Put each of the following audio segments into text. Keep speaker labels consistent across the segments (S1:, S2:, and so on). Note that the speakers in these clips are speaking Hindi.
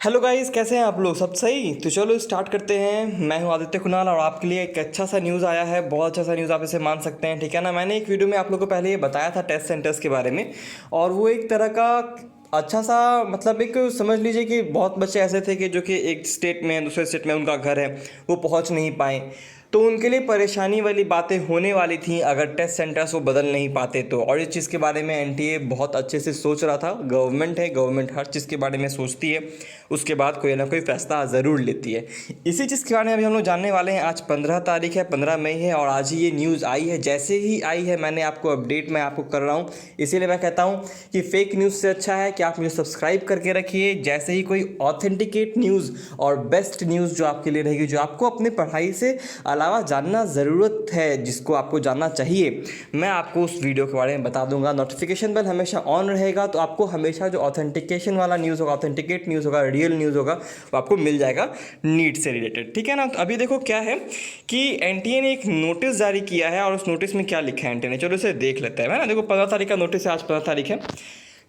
S1: हेलो गाइस, कैसे हैं आप लोग? सब सही? तो चलो स्टार्ट करते हैं। मैं हूं आदित्य कुणाल और आपके लिए एक अच्छा सा न्यूज़ आया है। बहुत अच्छा सा न्यूज़ आप इसे मान सकते हैं, ठीक है ना। मैंने एक वीडियो में आप लोगों को पहले ये बताया था टेस्ट सेंटर्स के बारे में, और वो एक तरह का अच्छा सा मतलब एक समझ लीजिए कि बहुत बच्चे ऐसे थे कि जो कि एक स्टेट में दूसरे स्टेट में उनका घर है, वो पहुंच नहीं पाए। तो उनके लिए परेशानी वाली बातें होने वाली थी अगर टेस्ट सेंटर्स वो बदल नहीं पाते तो। और इस चीज़ के बारे में एनटीए बहुत अच्छे से सोच रहा था। गवर्नमेंट है, गवर्नमेंट हर चीज़ के बारे में सोचती है, उसके बाद कोई ना कोई फैसला ज़रूर लेती है। इसी चीज़ के बारे में अभी हम लोग जानने वाले हैं। आज 15 तारीख है, 15 मई है, और आज ही ये न्यूज़ आई है। जैसे ही आई है मैंने आपको अपडेट मैं आपको कर रहा हूँ। इसीलिए मैं कहता हूँ कि फेक न्यूज़ से अच्छा है कि आप मुझे सब्सक्राइब करके रखिए। जैसे ही कोई ऑथेंटिकेट न्यूज़ और बेस्ट न्यूज़ जो आपके लिए रहेगी, जो आपको अपनी पढ़ाई से अलावा जानना ज़रूरत है, जिसको आपको जानना चाहिए, मैं आपको उस वीडियो के बारे में बता दूंगा। नोटिफिकेशन बेल हमेशा ऑन रहेगा, तो आपको हमेशा जो ऑथेंटिकेशन वाला न्यूज़ होगा, ऑथेंटिकेट न्यूज़ होगा, रियल न्यूज़ होगा, वो आपको मिल जाएगा नीट से रिलेटेड, ठीक है ना। तो अभी देखो क्या है कि एनटीए ने एक नोटिस जारी किया है, और उस नोटिस में क्या लिखा है एनटीए ने, चलो इसे देख लेते हैं, है ना। देखो 15 तारीख का नोटिस है, आज 15 तारीख है।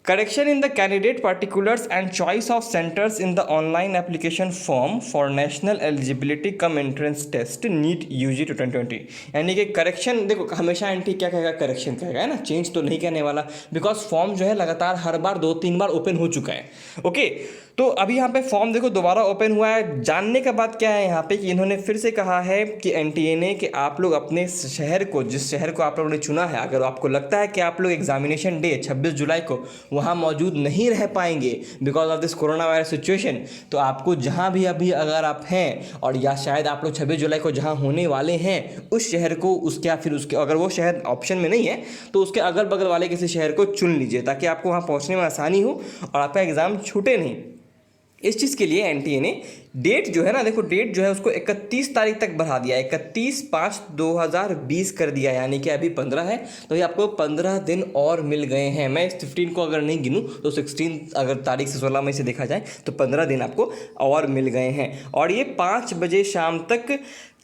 S1: Correction in the candidate particulars and choice of centers in the online application form for national eligibility cum entrance test NEET UG 2020। यानी कि करेक्शन, देखो हमेशा एंटी क्या कहेगा, करेक्शन कहेगा, है ना, चेंज तो नहीं कहने वाला। बिकॉज फॉर्म जो है लगातार हर बार 2-3 बार ओपन हो चुका है। ओके, तो अभी यहाँ पे फॉर्म देखो दोबारा ओपन हुआ है। जानने का बात क्या है यहाँ पे कि इन्होंने फिर से कहा है कि एनटीए ने कि आप लोग अपने शहर को, जिस शहर को आप लोगों ने चुना है, अगर आपको लगता है कि आप लोग एग्जामिनेशन डे 26 जुलाई को वहाँ मौजूद नहीं रह पाएंगे because of this corona virus situation, तो आपको जहाँ भी अभी अगर आप हैं, और या शायद आप लोग 26 जुलाई को जहाँ होने वाले हैं उस शहर को, उसके या फिर उसके, अगर वो शहर ऑप्शन में नहीं है तो उसके अगल बगल वाले किसी शहर को चुन लीजिए, ताकि आपको वहाँ पहुँचने में आसानी हो और आपका एग्ज़ाम छूटे नहीं। इस चीज़ के लिए एनटीए ने डेट जो है ना, देखो डेट जो है उसको 31 तारीख तक बढ़ा दिया, 31/5/2020 कर दिया, यानी कि अभी 15 है, तो ये आपको 15 दिन और मिल गए हैं। मैं इस 15 को अगर नहीं गिनूँ तो 16 अगर तारीख से 16 मई से देखा जाए तो 15 दिन आपको और मिल गए हैं, और ये 5 बजे शाम तक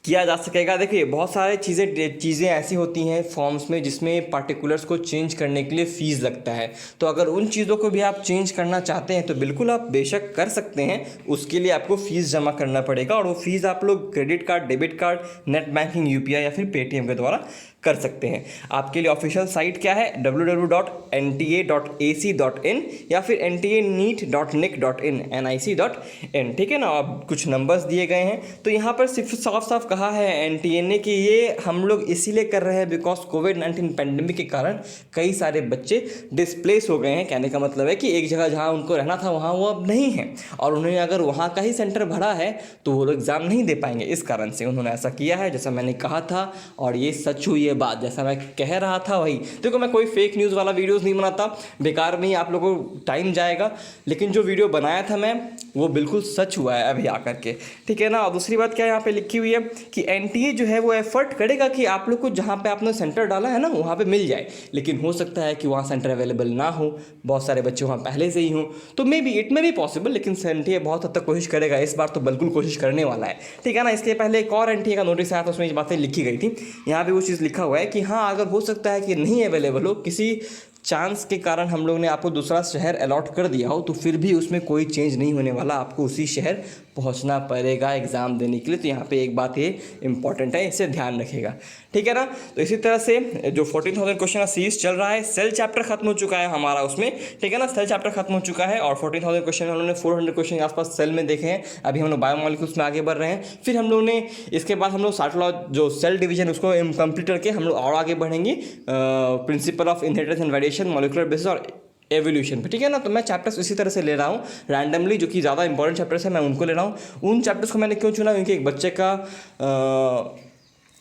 S1: किया जा सकेगा। देखिए बहुत सारे चीज़ें ऐसी होती हैं फॉर्म्स में जिसमें पार्टिकुलर्स को चेंज करने के लिए फ़ीस लगता है, तो अगर उन चीज़ों को भी आप चेंज करना चाहते हैं तो बिल्कुल आप बेशक कर सकते हैं। उसके लिए आपको फ़ीस जमा करना पड़ेगा, और वो फ़ीस आप लोग credit card, debit card, net banking, UPI या फिर पेटीएम के द्वारा कर सकते हैं। आपके लिए ऑफिशियल साइट क्या है, www.nta.ac.in या फिर ntaneet.nic.in, nic.in, ठीक है ना। अब कुछ नंबर्स दिए गए हैं, तो यहाँ पर सिर्फ साफ साफ कहा है एनटीए ने कि ये हम लोग इसीलिए कर रहे हैं बिकॉज कोविड-19 पैंडेमिक के कारण कई सारे बच्चे डिस्प्लेस हो गए हैं। कहने का मतलब है कि एक जगह जहाँ उनको रहना था वहाँ वो अब नहीं है, और उन्होंने अगर वहाँ का ही सेंटर भरा है तो वो लोग एग्ज़ाम नहीं दे पाएंगे। इस कारण से उन्होंने ऐसा किया है, जैसा मैंने कहा था, और ये सच हुई है बात, जैसा मैं कह रहा था वही। देखो मैं कोई फेक न्यूज़ वाला वीडियोस नहीं बनाता, बेकार में ही आप लोगों को टाइम जाएगा, लेकिन जो वीडियो बनाया था मैं वो बिल्कुल सच हुआ है अभी आकर के, ठीक है ना। और दूसरी बात क्या यहाँ पे लिखी हुई है कि एनटीए जो है वो एफर्ट करेगा कि आप लोग को जहाँ पे आपने सेंटर डाला है ना वहाँ पे मिल जाए, लेकिन हो सकता है कि वहाँ सेंटर अवेलेबल ना हो, बहुत सारे बच्चे वहाँ पहले से ही हों, तो मे बी इट में भी पॉसिबल, लेकिन एनटीए बहुत हद तक कोशिश करेगा, इस बार तो बिल्कुल कोशिश करने वाला है, ठीक है ना। इसके पहले एक और एनटीए का नोटिस आया था, उसमें ये बातें लिखी गई थी। यहाँ पे वो चीज़ लिखा हुआ है कि हाँ अगर हो सकता है कि नहीं अवेलेबल हो, किसी चांस के कारण हम लोग ने आपको दूसरा शहर अलॉट कर दिया हो, तो फिर भी उसमें कोई चेंज नहीं होने वाला, आपको उसी शहर पहुंचना पड़ेगा एग्ज़ाम देने के लिए। तो यहाँ पे एक बात ये इंपॉर्टेंट है, इसे ध्यान रखिएगा, ठीक है ना। तो इसी तरह से जो 14,000 क्वेश्चन का सीरीज चल रहा है, सेल चैप्टर खत्म हो चुका है हमारा उसमें, ठीक है ना। सेल चैप्टर खत्म हो चुका है, और 14,000 क्वेश्चन हम लोगों ने 400 क्वेश्चन के आसपास सेल में देखे हैं। अभी हम लोग बायोमॉलिक्यूल्स में आगे बढ़ रहे हैं, फिर हम लोग ने इसके बाद हम लोग साइटोलॉजी जो सेल डिवीजन उसको कंप्लीट करके हम लोग और आगे बढ़ेंगे principle of inheritance and variation, molecular basis और एवोल्यूशन पे, ठीक है ना। तो मैं चैप्टर्स इसी तरह से ले रहा हूँ रैंडमली, जो कि ज़्यादा इंपॉर्टेंट चैप्टर्स है मैं उनको ले रहा हूँ। उन चैप्टर्स को मैंने क्यों चुना, क्योंकि एक बच्चे का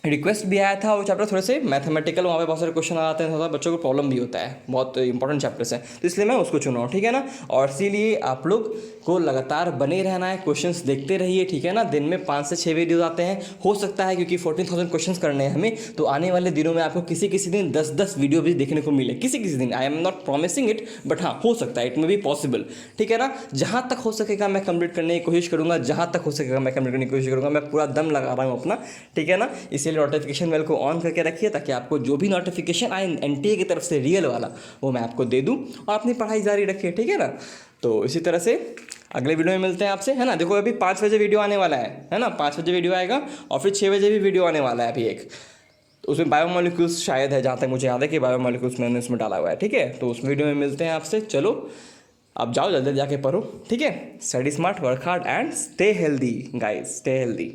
S1: रिक्वेस्ट भी आया था, वो चैप्टर थोड़े से मैथमेटिकल, वहाँ पे बहुत सारे क्वेश्चन आते हैं, थोड़ा बच्चों को प्रॉब्लम भी होता है, बहुत इंपॉर्टेंट चैप्टर्स हैं, तो इसलिए मैं उसको चुना हूँ, ठीक है ना। और इसीलिए आप लोग को लगातार बने रहना है, क्वेश्चंस देखते रहिए, ठीक है ना। दिन में 5 से 6 वीडियोज आते हैं, हो सकता है क्योंकि 14,000 क्वेश्चंस करने हैं हमें, तो आने वाले दिनों में आपको किसी किसी दिन 10-10 वीडियो भी देखने को मिले, किसी किसी दिन। I am not promising it, but हाँ हो सकता है, इट में भी पॉसिबल, ठीक है ना। जहाँ तक हो सकेगा मैं कंप्लीट करने की कोशिश करूँगा, जहाँ तक हो सकेगा मैं कंप्लीट करने की कोशिश करूँगा, मैं पूरा दम लगा रहा हूँ अपना, ठीक है ना। इसीलिए नोटिफिकेशन बेल को ऑन करके रखिए, ताकि आपको जो भी नोटिफिकेशन आए एनटीए की तरफ से रियल वाला, वो मैं आपको दे दूँ, और अपनी पढ़ाई जारी रखिए, ठीक है ना। तो इसी तरह से अगले वीडियो में मिलते हैं आपसे, है ना। देखो अभी 5 बजे वीडियो आने वाला है ना, 5 बजे वीडियो आएगा और फिर 6 बजे भी वीडियो आने वाला है अभी एक। तो उसमें बायोमोलिक्यूल्स शायद है, जहाँ तक मुझे याद है कि बायोमोलिक्यूल्स मैंने उसमें डाला हुआ है, ठीक है। तो उस वीडियो में मिलते हैं आपसे। चलो अब जाओ जल्दी जाके पढ़ो, ठीक है। Study smart, work hard and stay healthy guys, stay healthy.